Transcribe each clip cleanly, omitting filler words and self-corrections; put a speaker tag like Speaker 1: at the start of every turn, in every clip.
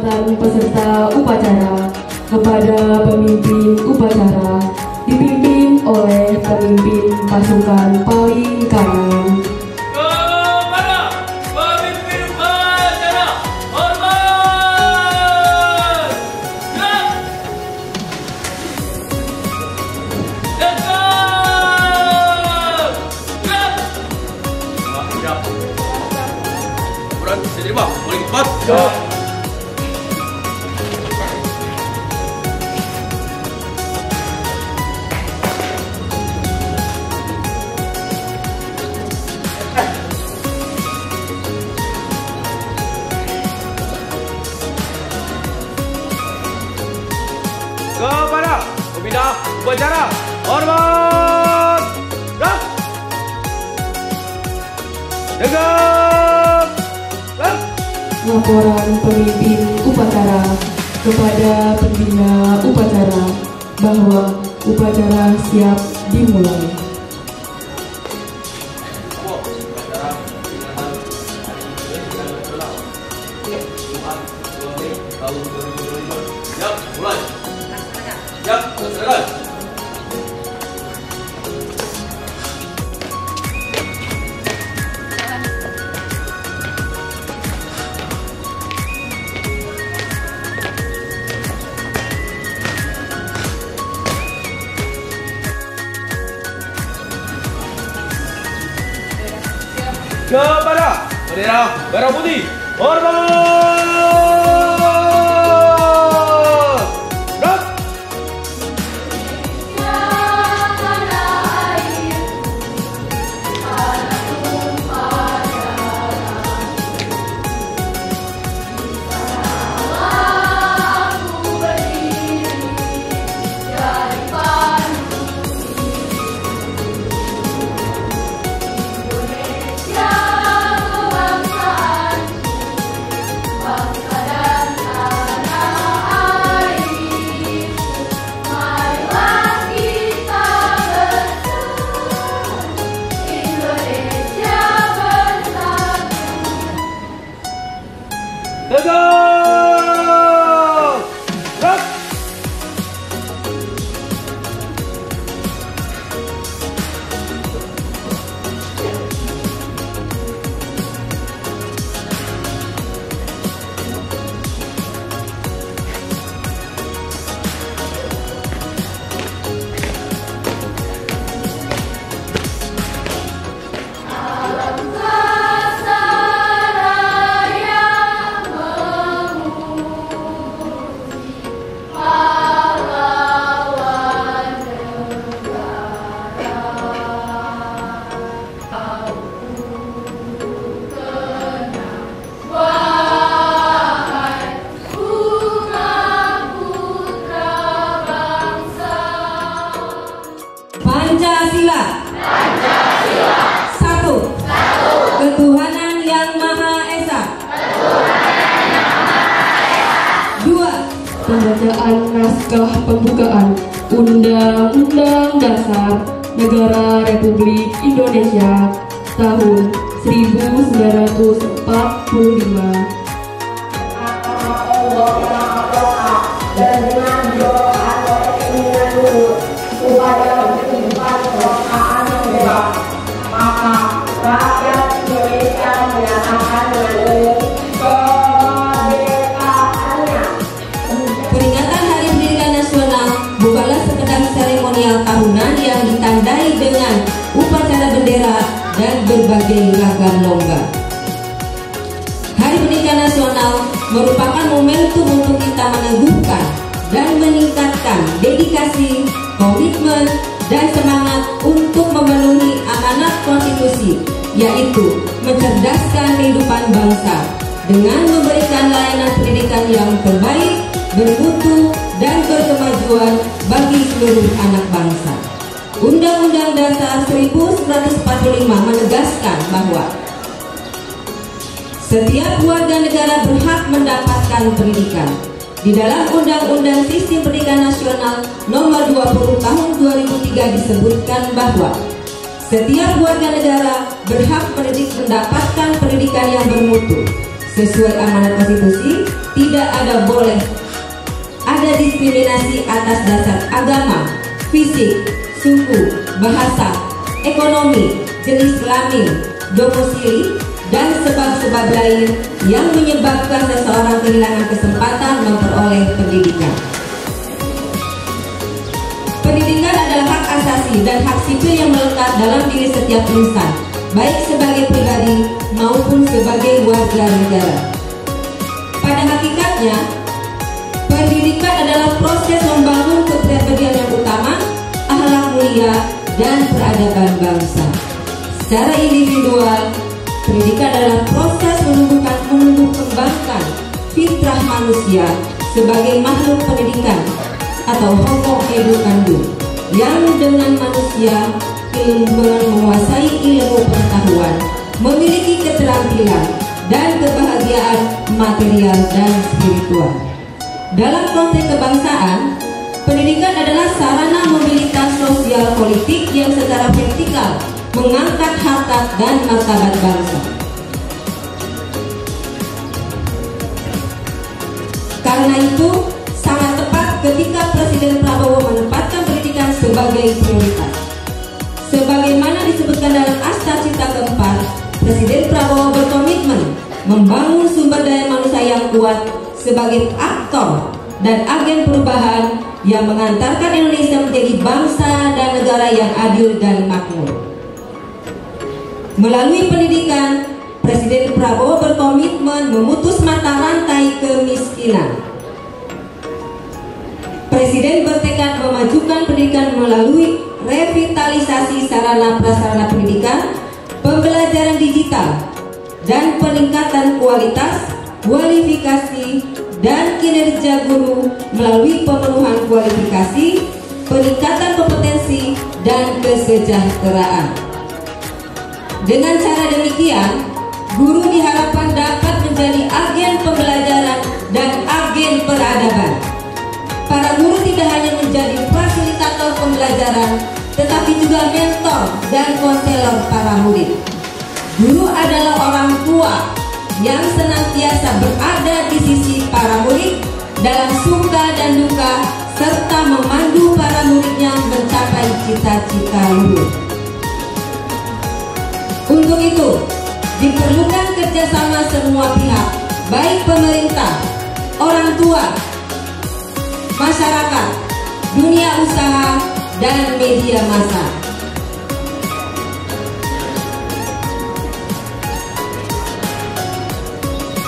Speaker 1: Penguatan peserta upacara kepada pemimpin upacara dipimpin oleh pemimpin pasukan paling kanan.
Speaker 2: Kepada pemimpin upacara, hormat! Gerak! Tegak! Gerak! Siap. Laporan bisa diterima. Boleh cepat. Siap. Kepada pembina upacara, hormat! Gerak! Tegak! Gerak!
Speaker 1: Laporan pemimpin upacara kepada pembina upacara bahwa upacara siap dimulai.
Speaker 2: Siap, mulai. Siap, laksanakan. Kepada bendera merah putih, hormat! Gerak! Tegak! Gerak!
Speaker 3: Pancasila. Satu. Ketuhanan Yang Maha Esa. Dua.
Speaker 1: Pembacaan naskah pembukaan Undang-Undang Dasar Negara Republik Indonesia tahun 1945.
Speaker 4: Dan dengan doa atau keinginan dulu supaya kehidupan kebangsaan yang bebas, maka rakyat Indonesia menyatakan dengan ini kemerdekaannya.
Speaker 3: Peringatan Hari Pendidikan Nasional bukanlah sekedar seremonial tahunan yang ditandai dengan upacara bendera dan berbagai ragam lomba. Hari Pendidikan Nasional merupakan momentum untuk kita meneguhkan dan meningkatkan dedikasi, komitmen, dan semangat untuk memenuhi amanat konstitusi, yaitu mencerdaskan kehidupan bangsa dengan memberikan layanan pendidikan yang terbaik, bermutu, dan berkemajuan bagi seluruh anak bangsa. Undang-Undang Dasar 1945 menegaskan bahwa setiap warga negara berhak mendapatkan pendidikan. Di dalam Undang-Undang Sistem Pendidikan Nasional Nomor 20 Tahun 2003 disebutkan bahwa setiap warga negara berhak mendapatkan pendidikan yang bermutu, Sesuai amanat konstitusi, tidak boleh ada diskriminasi atas dasar agama, fisik, suku, bahasa, ekonomi, jenis kelamin, domisili, dan sebab-sebab lain yang menyebabkan seseorang kehilangan kesempatan memperoleh pendidikan. Pendidikan adalah hak asasi dan hak sipil yang melekat dalam diri setiap insan, baik sebagai pribadi maupun sebagai warga negara. Pada hakikatnya, pendidikan adalah proses membangun kepribadian yang utama, akhlak mulia, dan peradaban bangsa. Secara individual, pendidikan adalah proses menumbuh kembangkan fitrah manusia sebagai makhluk pendidikan atau homo educandum, yang dengan manusia menguasai ilmu pengetahuan, memiliki keterampilan dan kebahagiaan material dan spiritual. Dalam konteks kebangsaan, pendidikan adalah sarana mobilitas sosial politik yang secara vertikal mengangkat harkat dan martabat bangsa. Karena itu, sangat tepat ketika Presiden Prabowo menempatkan pendidikan sebagai prioritas. Sebagaimana disebutkan dalam Akta Cipta keempat, Presiden Prabowo berkomitmen membangun sumber daya manusia yang kuat sebagai aktor dan agen perubahan yang mengantarkan Indonesia menjadi bangsa dan negara yang adil dan makmur. Melalui pendidikan, Presiden Prabowo berkomitmen memutus mata rantai kemiskinan. Presiden bertekad memajukan pendidikan melalui revitalisasi sarana prasarana pendidikan, pembelajaran digital, dan peningkatan kualitas, kualifikasi, dan kinerja guru melalui pemenuhan kualifikasi, peningkatan kompetensi, dan kesejahteraan. Dengan cara demikian, guru diharapkan dapat menjadi agen pembelajaran dan agen peradaban. Para guru tidak hanya menjadi fasilitator pembelajaran, tetapi juga mentor dan konselor para murid. Guru adalah orang tua yang senantiasa berada di sisi para murid dalam suka dan duka, serta memandu para muridnya mencapai cita-cita luhur. Untuk itu, diperlukan kerjasama semua pihak, baik pemerintah, orang tua, masyarakat, dunia usaha, dan media massa.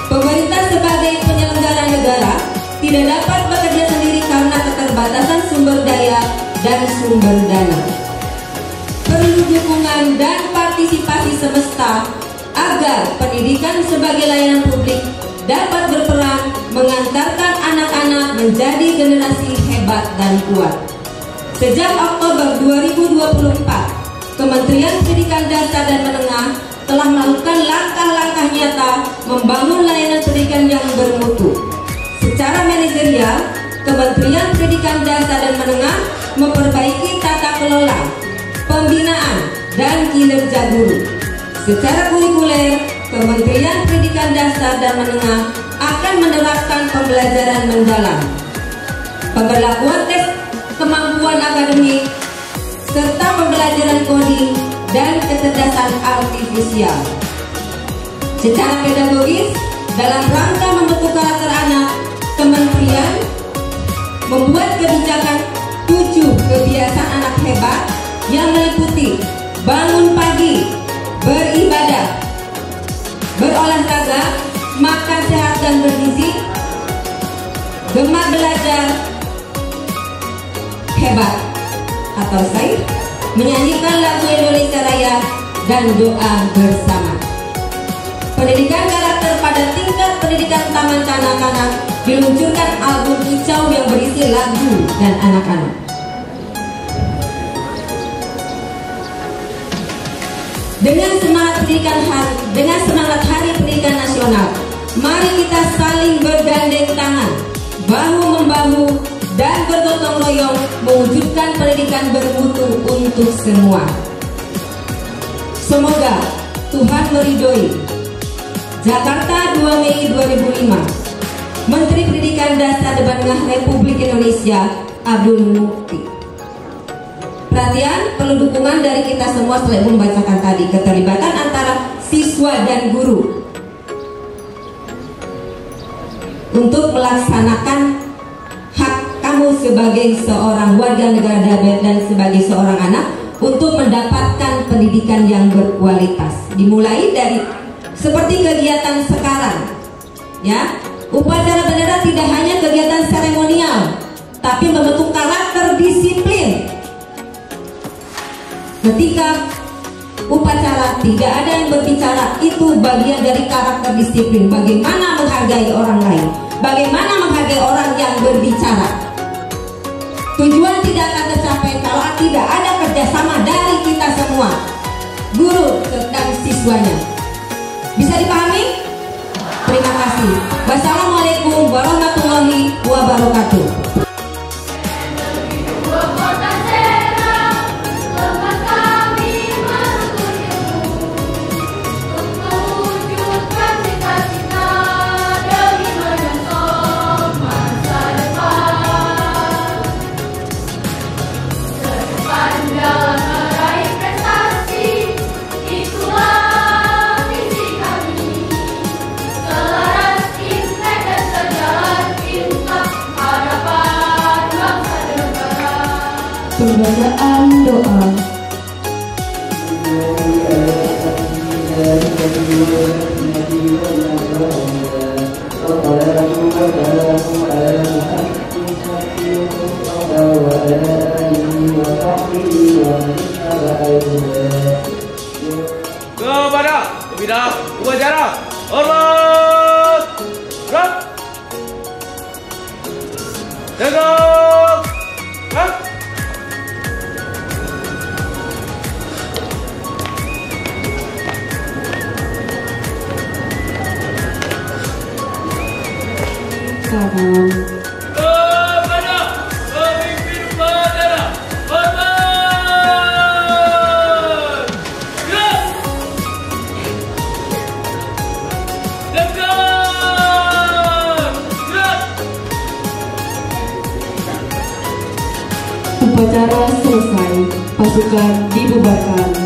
Speaker 3: Pemerintah sebagai penyelenggara negara tidak dapat bekerja sendiri karena keterbatasan sumber daya dan sumber dana. Perlu dukungan dan partisipasi semesta agar pendidikan sebagai layanan publik dapat berperan mengantarkan anak-anak menjadi generasi hebat dan kuat. Sejak Oktober 2024, Kementerian Pendidikan Dasar dan Menengah telah melakukan langkah-langkah nyata membangun layanan pendidikan yang bermutu. Secara manajerial, Kementerian Pendidikan Dasar dan Menengah memperbaiki tata kelola, pembinaan, dan kinerja guru. Secara kurikuler, Kementerian Pendidikan Dasar dan Menengah akan menerapkan pembelajaran mendalam, pemberlakuan tes kemampuan akademik, serta pembelajaran coding dan kecerdasan artifisial. Secara pedagogis, dalam rangka membentuk karakter anak, Kementerian membuat kebijakan 7 kebiasaan anak hebat yang meliputi bangun pagi, beribadah, berolahraga, makan sehat dan bergizi, gemar belajar, hebat atau sair, menyanyikan lagu Indonesia Raya, dan doa bersama. Pendidikan karakter pada tingkat pendidikan taman kanak-kanak diluncurkan album hijau yang berisi lagu dan anak-anak. Dengan semangat Hari Pendidikan Nasional, mari kita saling bergandeng tangan, bahu-membahu, dan bergotong royong mewujudkan pendidikan bermutu untuk semua. Semoga Tuhan meridhoi Jakarta 2 Mei 2005. Menteri Pendidikan Dasar dan Menengah Republik Indonesia Abdul Mukti. Perhatian, perlu dukungan dari kita semua setelah Ibu membacakan tadi. Keterlibatan antara siswa dan guru untuk melaksanakan hak kamu sebagai seorang warga negara dan sebagai seorang anak untuk mendapatkan pendidikan yang berkualitas. Dimulai dari seperti kegiatan sekarang, ya. Upacara bendera tidak hanya kegiatan seremonial, tapi membentuk karakter disiplin. Ketika upacara tidak ada yang berbicara, itu bagian dari karakter disiplin. Bagaimana menghargai orang lain, bagaimana menghargai orang yang berbicara. Tujuan tidak akan tercapai kalau tidak ada kerjasama dari kita semua, guru dan siswanya. Bisa dipahami? Terima kasih. Wassalamualaikum warahmatullahi wabarakatuh.
Speaker 1: Pembacaan doa.
Speaker 2: Kepada pembina upacara, hormat, gerak, tegak, gerak.
Speaker 1: Salam.
Speaker 2: Kepada pemimpin upacara, hormat, gerak, tegak, gerak.
Speaker 1: Upacara selesai, pasukan dibubarkan.